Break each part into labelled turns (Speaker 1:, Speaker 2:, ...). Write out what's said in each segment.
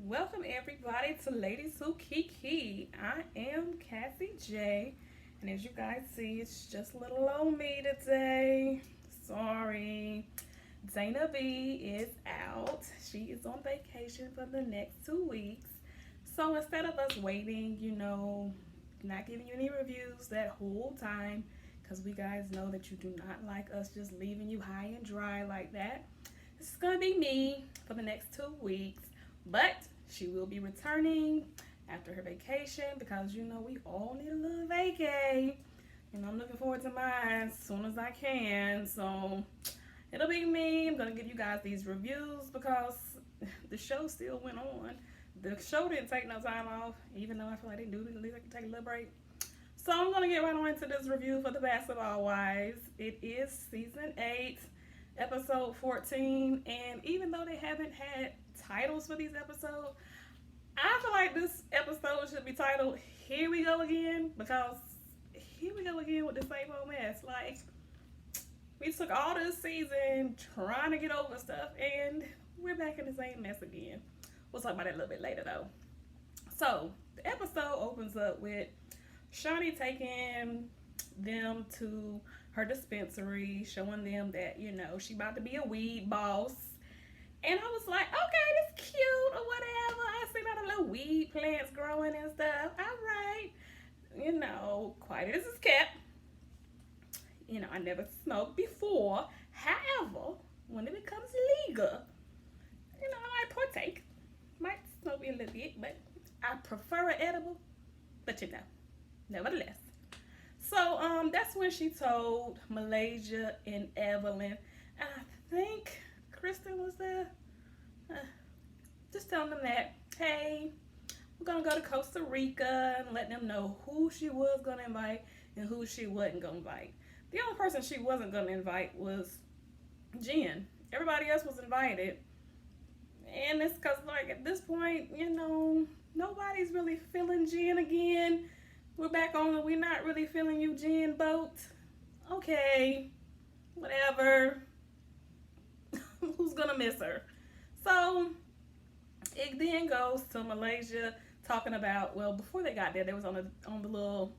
Speaker 1: Welcome everybody to Ladies Who Keke. I am Cassie J, and as you guys see, it's just a little on me today. Sorry. Dayna B is out. She is on vacation for the next 2 weeks. So instead of us waiting, not giving you any reviews that whole time, because we guys know that you do not like us just leaving you high and dry like that. This is going to be me for the next 2 weeks. But she will be returning after her vacation because we all need a little vacay. I'm looking forward to mine as soon as I can. So it'll be me. I'm gonna give you guys these reviews because the show still went on. The show didn't take no time off, even though I feel like they do. At least I can take a little break. So I'm gonna get right on into this review for The Basketball Wives. It is season 8, episode 14, and even though they haven't had titles for these episodes, I feel like this episode should be titled "Here We Go Again" because here we go again with the same old mess. Like, we took all this season trying to get over stuff, and we're back in the same mess again. We'll talk about that a little bit later, though. So the episode opens up with Shaunie taking them to her dispensary, showing them that she about to be a weed boss. And I was like, okay, this cute or whatever. I seen all the little weed plants growing and stuff. All right. Quiet as it's kept. I never smoked before. However, when it becomes legal, I partake. Might smoke me a little bit, but I prefer an edible. But nevertheless. So that's when she told Malaysia and Evelyn, and I think Kristen was there. Just telling them that, hey, we're gonna go to Costa Rica and let them know who she was gonna invite and who she wasn't gonna invite. The only person she wasn't gonna invite was Jen. Everybody else was invited. And it's because, like, at this point, nobody's really feeling Jen again. We're back on the "we're not really feeling you, Jen" boat. Okay, whatever. Who's gonna miss her? So it then goes to Malaysia talking about, well, before they got there, they was on the little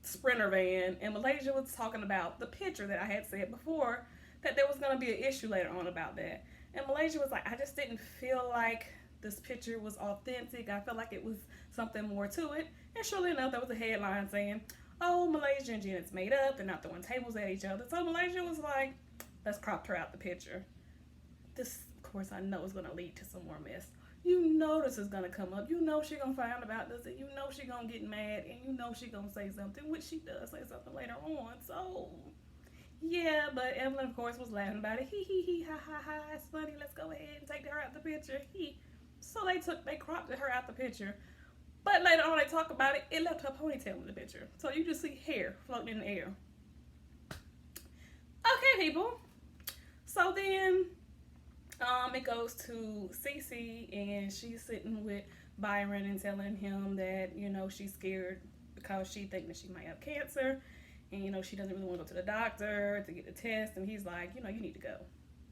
Speaker 1: Sprinter van, and Malaysia was talking about the picture that I had said before, that there was going to be an issue later on about that. And Malaysia was like, I just didn't feel like this picture was authentic. I felt like it was something more to it. And surely enough, there was a headline saying, oh, Malaysia and Janet's made up. They're not throwing tables at each other. So Malaysia was like, let's crop her out the picture. This, of course, I know is going to lead to some more mess. This is going to come up. She going to find out about this. And she going to get mad. And she going to say something, which she does say something later on. So, yeah, but Evelyn, of course, was laughing about it. He, ha, ha, ha. It's funny. Let's go ahead and take her out the picture. So they cropped her out the picture. But later on, they talk about it. It left her ponytail in the picture. So you just see hair floating in the air. Okay, people. So then it goes to Cece, and she's sitting with Byron and telling him that, she's scared because she thinks that she might have cancer, and, she doesn't really want to go to the doctor to get the test, and he's like, you need to go.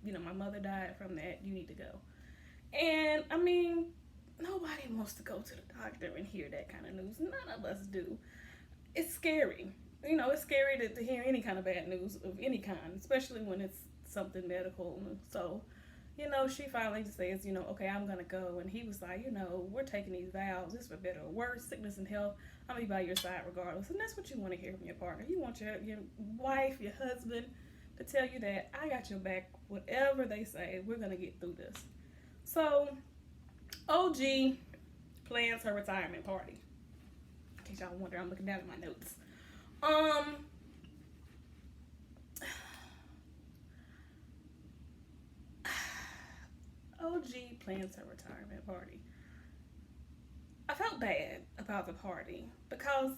Speaker 1: My mother died from that. You need to go. And, I mean, nobody wants to go to the doctor and hear that kind of news. None of us do. It's scary. It's scary to hear any kind of bad news of any kind, especially when it's something medical. So, she finally says, okay, I'm going to go. And he was like, we're taking these vows. This for better or worse, sickness and health. I'm going to be by your side regardless. And that's what you want to hear from your partner. You want your wife, your husband to tell you that I got your back. Whatever they say, we're going to get through this. So, OG plans her retirement party. In case y'all wonder, I'm looking down at my notes. OG plans her retirement party. I felt bad about the party because,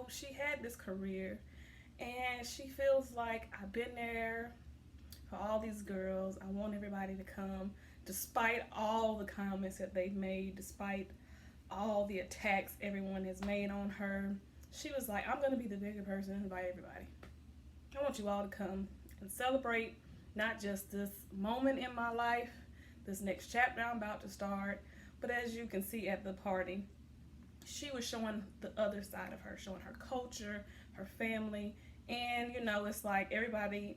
Speaker 1: she had this career and she feels like I've been there for all these girls. I want everybody to come despite all the comments that they've made, despite all the attacks everyone has made on her. She was like, I'm going to be the bigger person and invite everybody. I want you all to come and celebrate not just this moment in my life, this next chapter I'm about to start. But as you can see at the party, she was showing the other side of her, showing her culture, her family. And it's like everybody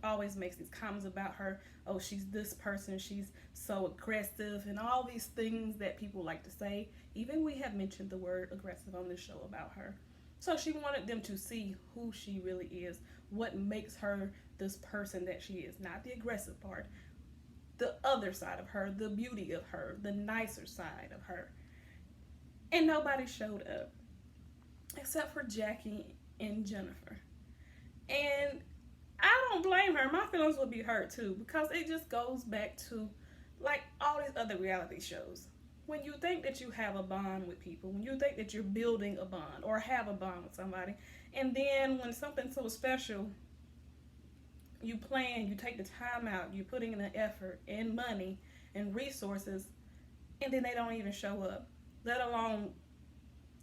Speaker 1: always makes these comments about her. Oh, she's this person, she's so aggressive, and all these things that people like to say. Even we have mentioned the word aggressive on this show about her. So she wanted them to see who she really is, what makes her this person that she is. Not the aggressive part, the other side of her, the beauty of her, the nicer side of her. And nobody showed up except for Jackie and Jennifer. And I don't blame her. My feelings would be hurt too, because it just goes back to like all these other reality shows. When you think that you have a bond with people, when you think that you're building a bond or have a bond with somebody, and then when something so special, you plan, you take the time out, you're putting in the effort and money and resources, and then they don't even show up, let alone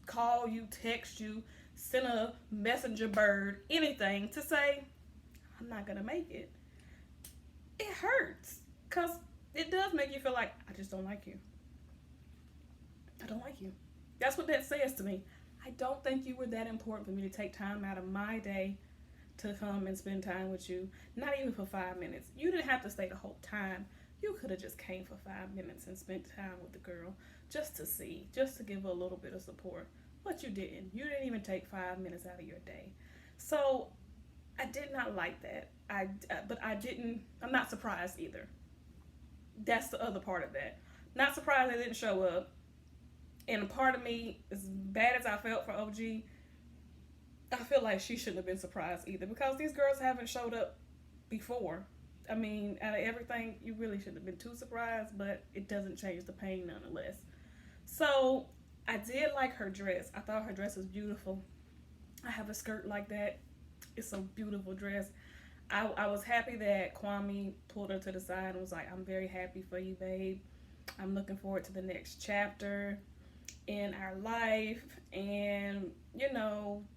Speaker 1: call you, text you, send a messenger bird, anything to say, I'm not gonna make it. It hurts, because it does make you feel like, I just don't like you. I don't like you. That's what that says to me. I don't think you were that important for me to take time out of my day to come and spend time with you. Not even for 5 minutes. You didn't have to stay the whole time. You could have just came for 5 minutes and spent time with the girl just to see, just to give her a little bit of support. But you didn't. You didn't even take 5 minutes out of your day. So I did not like that. But I'm not surprised either. That's the other part of that. Not surprised they didn't show up. And a part of me, as bad as I felt for OG, I feel like she shouldn't have been surprised either, because these girls haven't showed up before. I mean, out of everything, you really shouldn't have been too surprised, but it doesn't change the pain nonetheless. So I did like her dress. I thought her dress was beautiful. I have a skirt like that. It's a beautiful dress. I was happy that Kwame pulled her to the side and was like, I'm very happy for you, babe. I'm looking forward to the next chapter in our life. And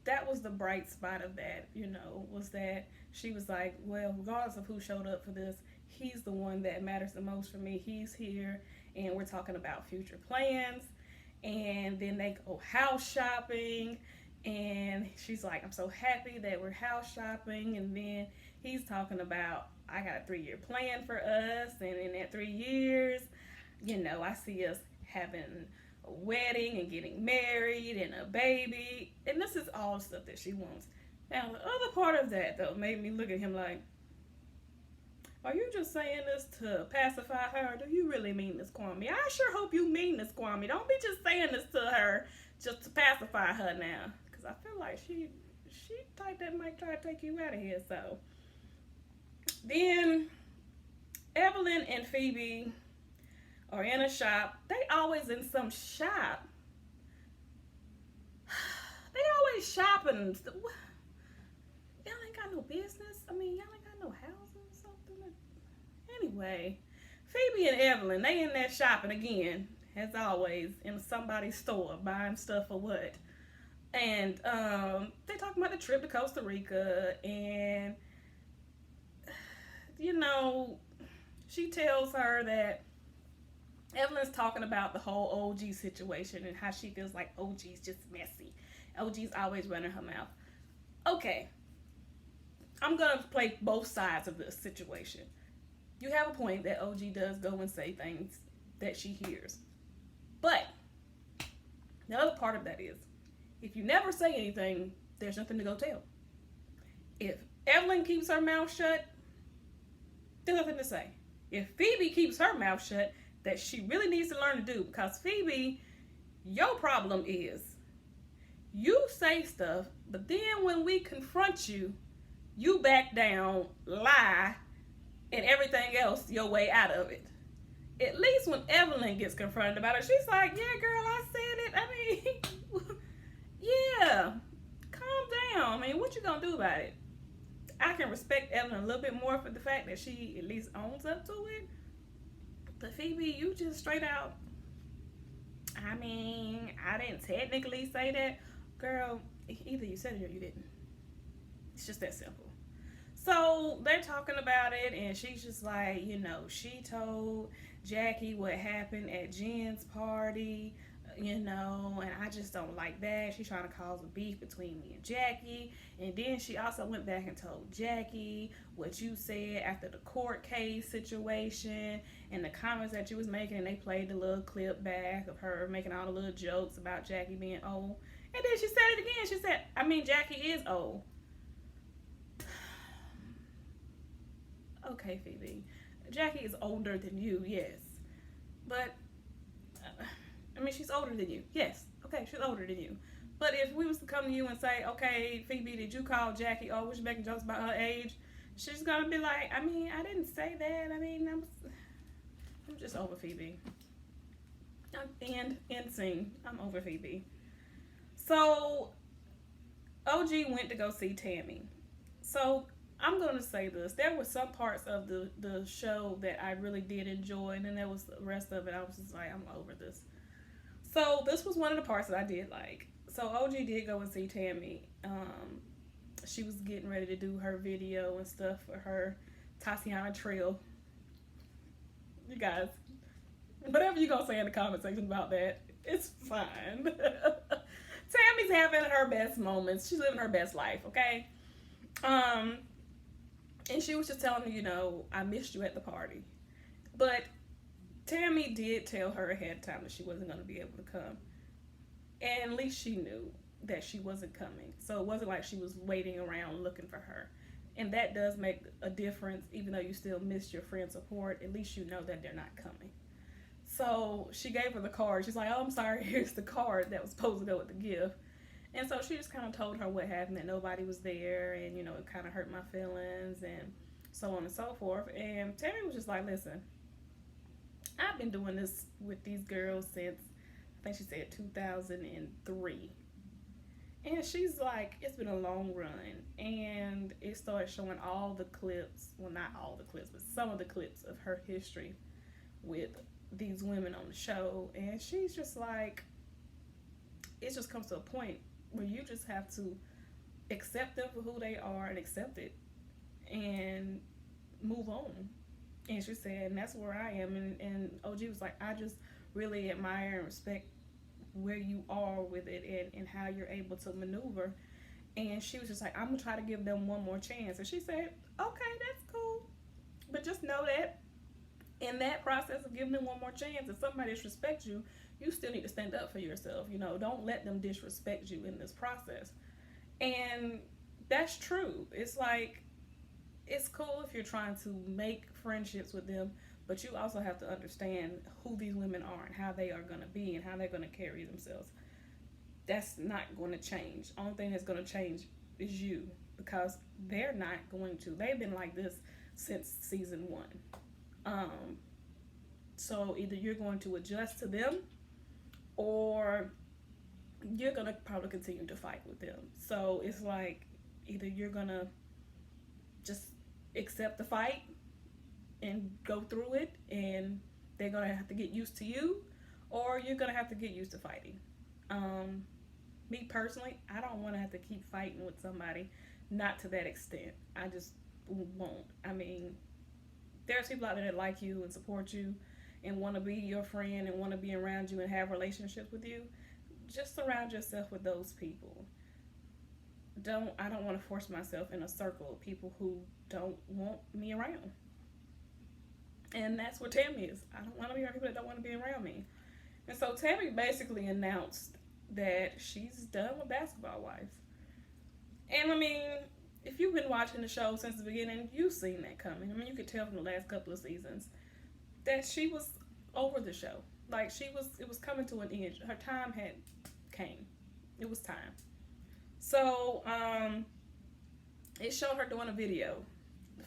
Speaker 1: that was the bright spot of that, was that she was like, well, regardless of who showed up for this, he's the one that matters the most for me. He's here, and we're talking about future plans. And then they go house shopping, and she's like, I'm so happy that we're house shopping. And then he's talking about, I got a 3-year plan for us, and in that 3 years, I see us having a wedding and getting married and a baby. And this is all stuff that she wants. Now, the other part of that, though, made me look at him like, are you just saying this to pacify her? Or do you really mean this, Kwame? I sure hope you mean this, Kwame. Don't be just saying this to her just to pacify her now. Because I feel like she type that might try to take you out of here. So then Evelyn and Phoebe are in a shop. They always in some shop. They always shopping. Y'all ain't got no business. I mean, y'all ain't got no housing or something. Anyway, Phoebe and Evelyn, they in there shopping again, as always, in somebody's store, buying stuff for what. And they talking about the trip to Costa Rica, and she tells her that Evelyn's talking about the whole OG situation and how she feels like OG's just messy. OG's always running her mouth. Okay, I'm gonna play both sides of this situation. You have a point that OG does go and say things that she hears. But the other part of that is, if you never say anything, there's nothing to go tell. If Evelyn keeps her mouth shut, there's nothing to say. If Phoebe keeps her mouth shut, that she really needs to learn to do. Because Phoebe, your problem is, you say stuff, but then when we confront you, you back down, lie, and everything else your way out of it. At least when Evelyn gets confronted about it, she's like, yeah, girl, I said it. I mean, yeah, calm down. I mean, what you gonna do about it? I can respect Evelyn a little bit more for the fact that she at least owns up to it. But Phoebe, you just straight out, I mean, I didn't technically say that. Girl, either you said it or you didn't. It's just that simple. So they're talking about it, and she's just like, she told Jackie what happened at Jen's party, and I just don't like that. She's trying to cause a beef between me and Jackie. And then she also went back and told Jackie what you said after the court case situation and the comments that you was making. And they played the little clip back of her making all the little jokes about Jackie being old. And then she said it again. She said, Jackie is old. Okay, Phoebe. Jackie is older than you, yes. But, she's older than you. Yes. Okay, she's older than you. But if we was to come to you and say, okay, Phoebe, did you call Jackie, oh, was she making jokes about her age? She's going to be like, I didn't say that. I'm just over Phoebe. And scene. I'm over Phoebe. So, OG went to go see Tammy. So, I'm going to say this. There were some parts of the show that I really did enjoy, and then there was the rest of it. I was just like, I'm over this. So this was one of the parts that I did like. So OG did go and see Tammy. She was getting ready to do her video and stuff for her Tatiana Trail. You guys, whatever you gonna say in the comment section about that, it's fine. Tammy's having her best moments. She's living her best life, okay? And she was just telling me, I missed you at the party. But Tammy did tell her ahead of time that she wasn't going to be able to come. And at least she knew that she wasn't coming. So it wasn't like she was waiting around looking for her. And that does make a difference, even though you still miss your friend's support. At least you know that they're not coming. So she gave her the card. She's like, oh, I'm sorry, here's the card that was supposed to go with the gift. And so she just kind of told her what happened, that nobody was there, and, it kind of hurt my feelings, and so on and so forth. And Tammy was just like, listen, I've been doing this with these girls since, I think she said 2003. And she's like, it's been a long run. And it started showing all the clips, well, not all the clips, but some of the clips of her history with these women on the show. And she's just like, it just comes to a point where you just have to accept them for who they are and accept it and move on. And she said, and that's where I am. And OG was like, I just really admire and respect where you are with it and how you're able to maneuver. And she was just like, I'm going to try to give them one more chance. And she said, okay, that's cool. But just know that in that process of giving them one more chance, if somebody disrespects you, you still need to stand up for yourself. Don't let them disrespect you in this process. And that's true. It's like, it's cool if you're trying to make friendships with them, but you also have to understand who these women are and how they are going to be and how they're going to carry themselves. That's not going to change. Only thing that's going to change is you, because they're not going to. They've been like this since season 1. So either you're going to adjust to them, or you're going to probably continue to fight with them. So it's like, either you're going to just accept the fight and go through it, and they're going to have to get used to you, or you're going to have to get used to fighting. Me personally, I don't want to have to keep fighting with somebody, not to that extent. I just won't. There's people out there that like you and support you and want to be your friend and want to be around you and have relationships with you. Just surround yourself with those people. I don't want to force myself in a circle of people who don't want me around. And that's what Tammy is. I don't want to be around people that don't want to be around me. And so Tammy basically announced that she's done with Basketball Wives. And if you've been watching the show since the beginning, you've seen that coming. You could tell from the last couple of seasons that she was over the show. Like, it was coming to an end. Her time had came. It was time. So, it showed her doing a video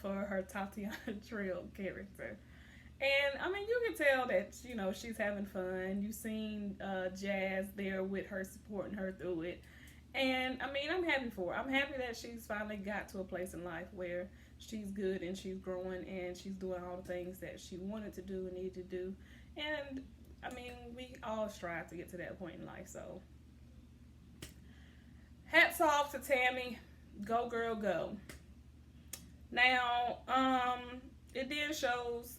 Speaker 1: for her Tatiana Trail character. And, you can tell that, she's having fun. You've seen Jazz there with her, supporting her through it. And, I'm happy for her. I'm happy that she's finally got to a place in life where she's good and she's growing and she's doing all the things that she wanted to do and needed to do. And, we all strive to get to that point in life. So, hats off to Tammy. Go, girl, go. Now, it then shows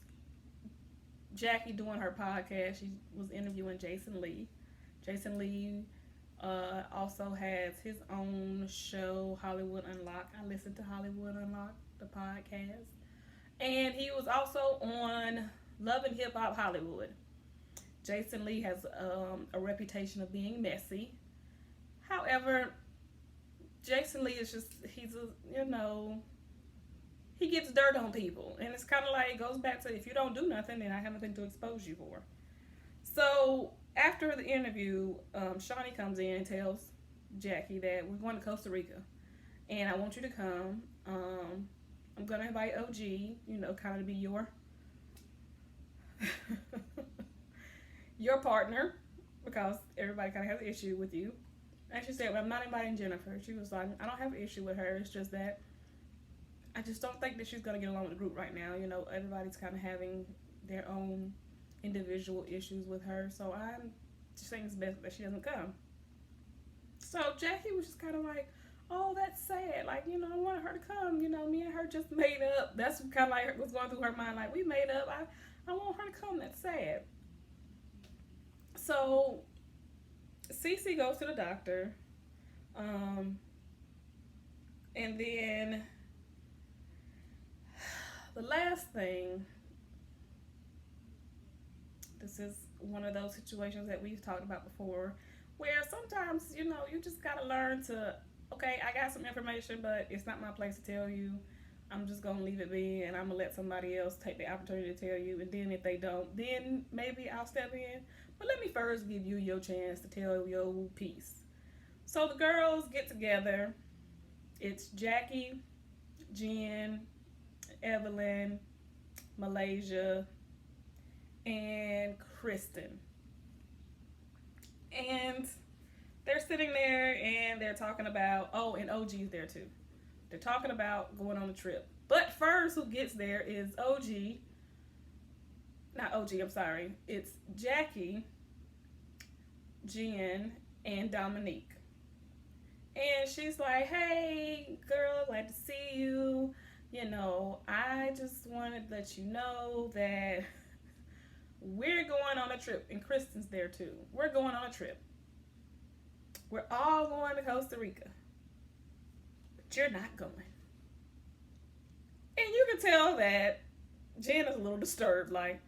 Speaker 1: Jackie doing her podcast. She was interviewing Jason Lee. Jason Lee also has his own show, Hollywood Unlocked. I listened to Hollywood Unlocked, the podcast. And he was also on Love and Hip Hop Hollywood. Jason Lee has a reputation of being messy. However, Jason Lee is just, he's a, he gets dirt on people. And it's kind of like, it goes back to, if you don't do nothing, then I have nothing to expose you for. So after the interview, Shaunie comes in and tells Jackie that we're going to Costa Rica. And I want you to come. I'm going to invite OG, kind of to be your your partner, because everybody kind of has an issue with you. And she said, well, I'm not inviting Jennifer. She was like, I don't have an issue with her. It's just that I just don't think that she's going to get along with the group right now. Everybody's kind of having their own individual issues with her. So I'm just saying it's best that she doesn't come. So Jackie was just kind of like, oh, that's sad. Like, I wanted her to come. Me and her just made up. That's kind of like what's going through her mind. Like, we made up. I want her to come. That's sad. So Cece goes to the doctor. And then the last thing, this is one of those situations that we've talked about before, where sometimes, you just got to learn to, okay, I got some information, but it's not my place to tell you. I'm just going to leave it be, and I'm going to let somebody else take the opportunity to tell you. And then if they don't, then maybe I'll step in. But let me first give you your chance to tell your piece. So the girls get together. It's Jackie, Jen, Evelyn, Malaysia, and Kristen. And they're sitting there and they're talking about, and OG's there too. They're talking about going on a trip. But first, who gets there is it's Jackie, Jen, and Dominique. And she's like, hey, girl, glad to see you. I just wanted to let you know that we're going on a trip. And Kristen's there too. We're going on a trip. We're all going to Costa Rica. But you're not going. And you can tell that Jen is a little disturbed. Like,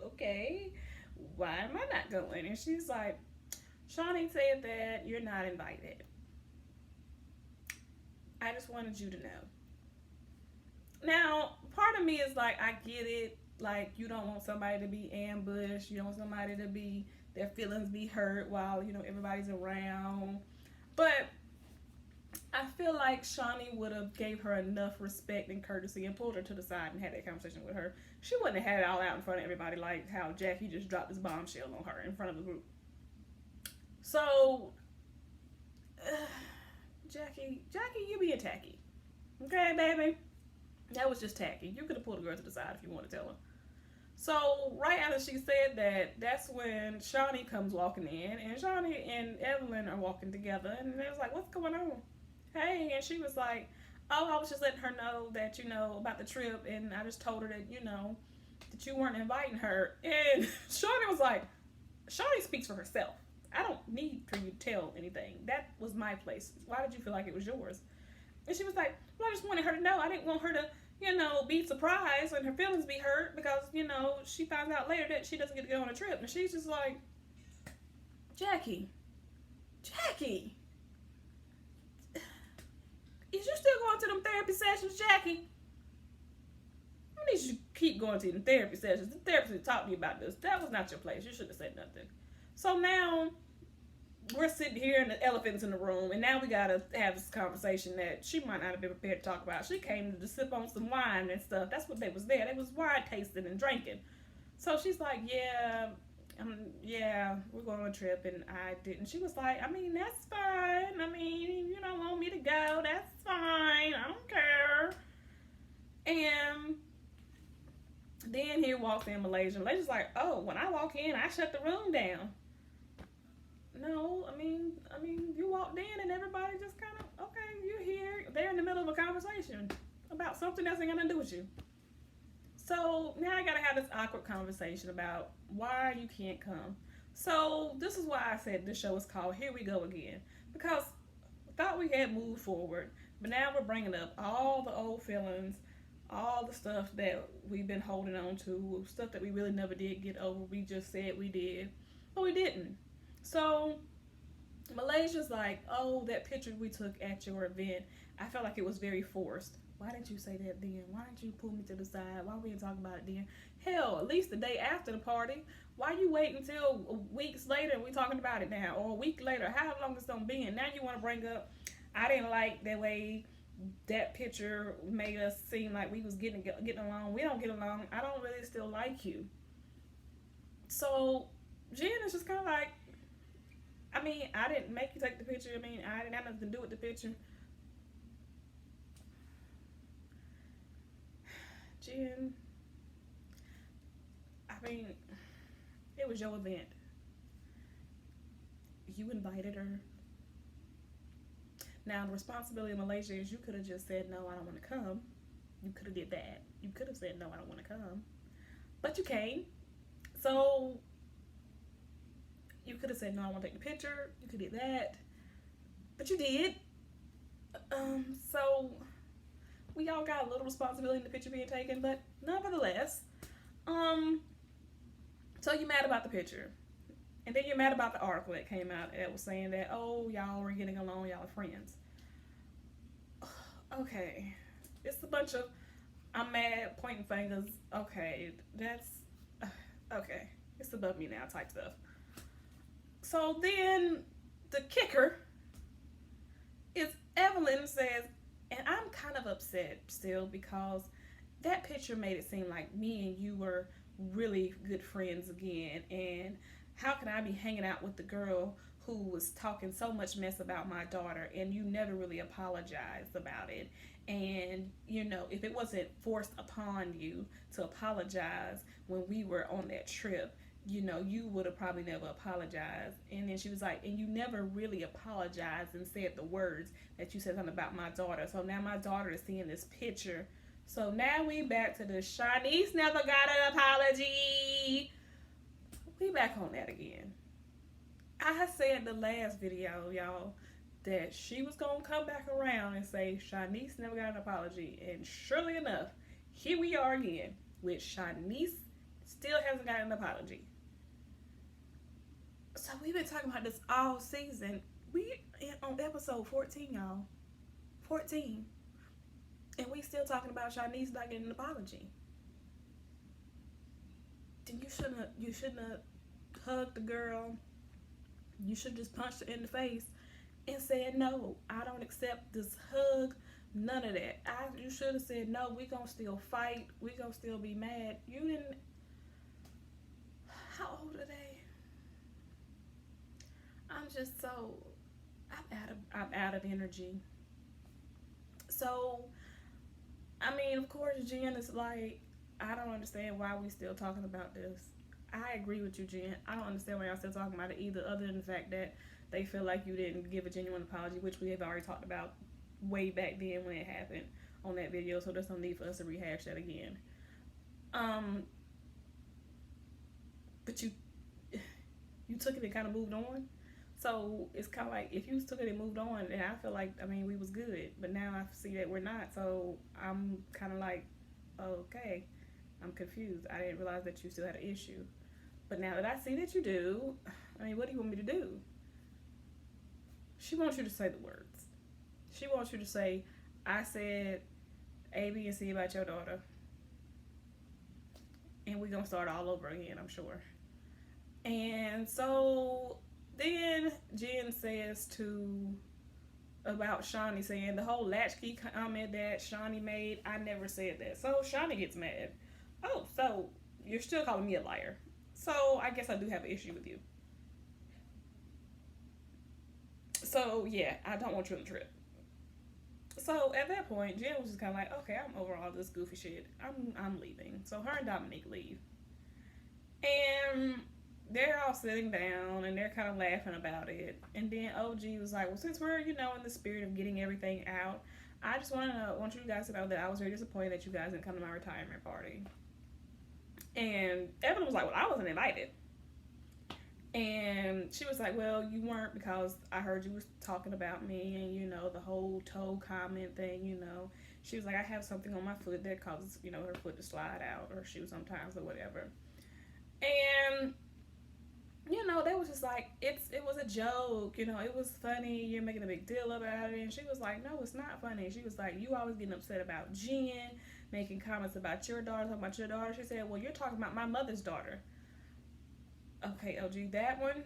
Speaker 1: okay, why am I not going? And she's like, Shaunie said that you're not invited. I just wanted you to know. Now, part of me is like, I get it. Like, you don't want somebody to be ambushed. You don't want somebody to be, their feelings be hurt while, everybody's around. But I feel like Shaunie would have gave her enough respect and courtesy and pulled her to the side and had that conversation with her. She wouldn't have had it all out in front of everybody like how Jackie just dropped this bombshell on her in front of the group. So, Jackie, you being tacky. Okay, baby? That was just tacky. You could have pulled the girl to the side if you want to tell her. So, right after she said that, that's when Shaunie comes walking in. And Shaunie and Evelyn are walking together. And they was like, what's going on? Hey, and she was like, oh, I was just letting her know that, about the trip. And I just told her that, that you weren't inviting her. And Shaunie was like, Shaunie speaks for herself. I don't need for you to tell anything. That was my place. Why did you feel like it was yours? And she was like, well, I just wanted her to know. I didn't want her to, be surprised and her feelings be hurt because, she finds out later that she doesn't get to go on a trip. And she's just like, Jackie, is you still going to them therapy sessions, Jackie? I need you to keep going to them therapy sessions. The therapist will talk to you about this. That was not your place. You shouldn't have said nothing. So now we're sitting here and the elephant's in the room, and now we gotta have this conversation that she might not have been prepared to talk about. She came to sip on some wine and stuff. That's what they was there. They was wine tasting and drinking. So she's like, yeah, we're going on a trip, and I didn't. She was like, I mean, that's fine. I mean, you don't want me to go, that's fine. I don't care. And then here walks in Malaysia. Malaysia's like, oh, when I walk in, I shut the room down. No, I mean, you walked in and everybody just kind of, okay, you're here. they're in the middle of a conversation about something that's ain't got nothing to do with you. So now I gotta have this awkward conversation about why you can't come. So this is why I said this show is called Here We Go Again. Because I thought we had moved forward, but now we're bringing up all the old feelings, all the stuff that we've been holding on to, stuff that we really never did get over. We just said we did, but we didn't. So Malaysia's like, oh, that picture we took at your event, I felt like it was very forced. Why didn't you say that then? Why didn't you pull me to the side? Why we didn't talk about it then? Hell, at least the day after the party. Why you wait until weeks later and we talking about it now? Or a week later, how long it's gonna be? And now you want to bring up, I didn't like the way that picture made us seem like we was getting along. We don't get along. I don't really still like you. So Jen is just kind of like, I mean, I didn't make you take the picture. I mean, I didn't have nothing to do with the picture. Jen, I mean, it was your event. You invited her. Now, the responsibility of Malaysia is you could have just said, no, I don't want to come. You could have did that. You could have said, no, I don't want to come. But you came. So, you could have said, no, I want to take the picture. You could have did that. But you did. So, we all got a little responsibility in the picture being taken. But, nevertheless, so you're mad about the picture. And then you're mad about the article that came out that was saying that, oh, y'all were getting along, y'all are friends. Okay. It's a bunch of, I'm mad, pointing fingers. Okay, that's, okay. It's above me now type stuff. So then the kicker is Evelyn says, and I'm kind of upset still because that picture made it seem like me and you were really good friends again. And how can I be hanging out with the girl who was talking so much mess about my daughter and you never really apologized about it? And, you know, if it wasn't forced upon you to apologize when we were on that trip, you know, you would have probably never apologized. And then she was like, and you never really apologized and said the words that you said something about my daughter. So now my daughter is seeing this picture. So now we back to the Shaunie never got an apology. We back on that again. I said in the last video, y'all, that she was going to come back around and say Shaunie never got an apology. And surely enough, here we are again with Shaunie still hasn't got an apology. So we've been talking about this all season. We on episode 14, y'all. 14. And we still talking about Shaunie not getting an apology. Then you shouldn't have hugged the girl. You should just punched her in the face and said, no, I don't accept this hug. None of that. You should have said, no, we gonna still fight. We gonna still be mad. You didn't. How old are they? I'm just so, I'm out of energy. So, I mean, of course, Jen is like, I don't understand why we still talking about this. I agree with you, Jen. I don't understand why y'all still talking about it either, other than the fact that they feel like you didn't give a genuine apology, which we have already talked about way back then when it happened on that video, so there's no need for us to rehash that again. But you took it and kind of moved on. So it's kind of like, if you took it and moved on, then I feel like, I mean, we was good. But now I see that we're not. So I'm kind of like, okay, I'm confused. I didn't realize that you still had an issue. But now that I see that you do, I mean, what do you want me to do? She wants you to say the words. She wants you to say, I said A, B, and C about your daughter. And we're going to start all over again, I'm sure. And so then Jen says about Shaunie saying the whole latchkey comment that Shaunie made, I never said that. So Shaunie gets mad. Oh, so you're still calling me a liar. So I guess I do have an issue with you. So yeah, I don't want you on the trip. So at that point, Jen was just kind of like, okay, I'm over all this goofy shit. I'm leaving. So her and Dominique leave. And they're all sitting down and they're kind of laughing about it. And then OG was like, well, since we're, in the spirit of getting everything out, I just want you guys to know that I was very disappointed that you guys didn't come to my retirement party. And Evelyn was like, well, I wasn't invited. And she was like, well, you weren't because I heard you was talking about me and, you know, the whole toe comment thing, you know. She was like, I have something on my foot that causes, you know, her foot to slide out or shoe sometimes or whatever. And, you know, they was just like, it was a joke, you know, it was funny, you're making a big deal about it. And she was like, no, it's not funny. She was like, you always getting upset about Jen, making comments about your daughter, talking about your daughter. She said, well, you're talking about my mother's daughter. Okay, OG, that one,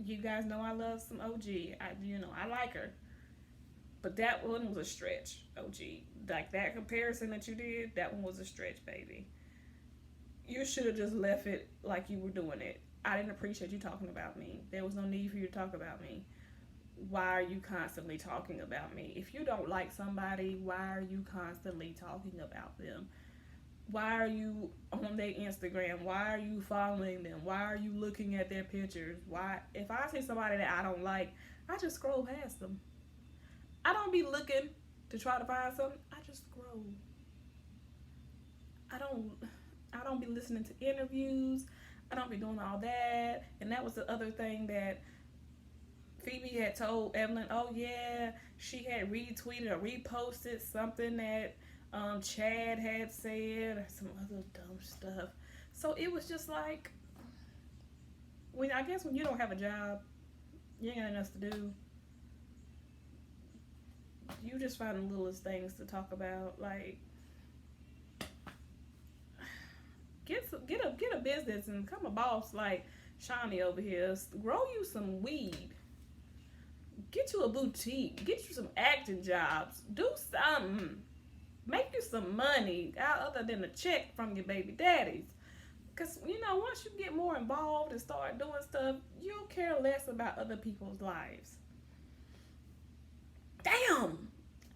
Speaker 1: you guys know I love some OG. I like her. But that one was a stretch, OG. Like, that comparison that you did, that one was a stretch, baby. You should have just left it like you were doing it. I didn't appreciate you talking about me. There was no need for you to talk about me. Why are you constantly talking about me? If you don't like somebody, why are you constantly talking about them? Why are you on their Instagram? Why are you following them? Why are you looking at their pictures? Why? If I see somebody that I don't like, I just scroll past them. I don't be looking to try to find something. I just scroll. I don't be listening to interviews. I don't be doing all that. And that was the other thing that Phoebe had told Evelyn. Oh yeah, she had retweeted or reposted something that Chad had said or some other dumb stuff. So it was just like, I guess when you don't have a job, you ain't got nothing else to do. You just find the littlest things to talk about. Like, get a business and become a boss. Like Shaunie over here, grow you some weed. Get you a boutique. Get you some acting jobs. Do something. Make you some money other than a check from your baby daddies. Because, you know, once you get more involved and start doing stuff, you'll care less about other people's lives. Damn!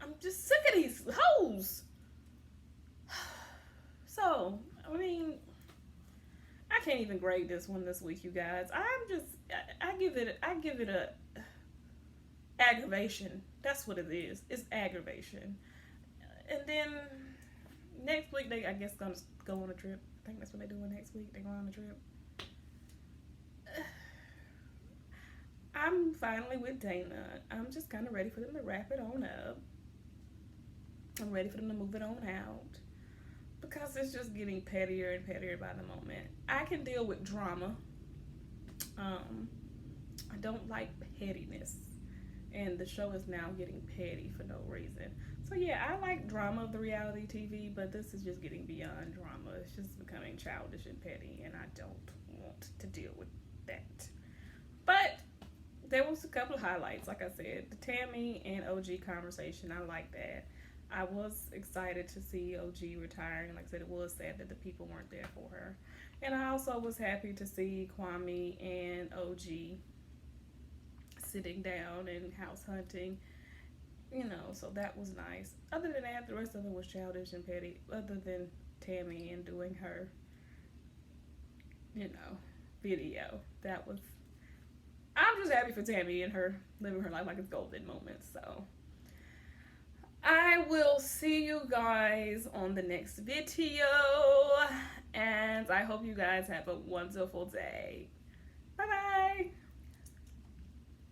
Speaker 1: I'm just sick of these hoes. So, I mean, I can't even grade this one this week, you guys. I give it a aggravation. That's what it is. It's aggravation. And then next week they, I guess, gonna go on a trip. I think that's what they're doing next week. They're going on a trip. I'm finally with Dayna. I'm just kind of ready for them to wrap it on up. I'm ready for them to move it on out. Because it's just getting pettier and pettier by the moment. I can deal with drama. I don't like pettiness. And the show is now getting petty for no reason. So yeah, I like drama of the reality TV, but this is just getting beyond drama. It's just becoming childish and petty, and I don't want to deal with that. But there was a couple of highlights, like I said. The Tammy and OG conversation, I like that. I was excited to see OG retiring. Like I said, it was sad that the people weren't there for her. And I also was happy to see Kwame and OG sitting down and house hunting. You know, so that was nice. Other than that, the rest of it was childish and petty. Other than Tammy and doing her, you know, video. That was... I'm just happy for Tammy and her living her life like it's golden moments. So I will see you guys on the next video. And I hope you guys have a wonderful day. Bye-bye.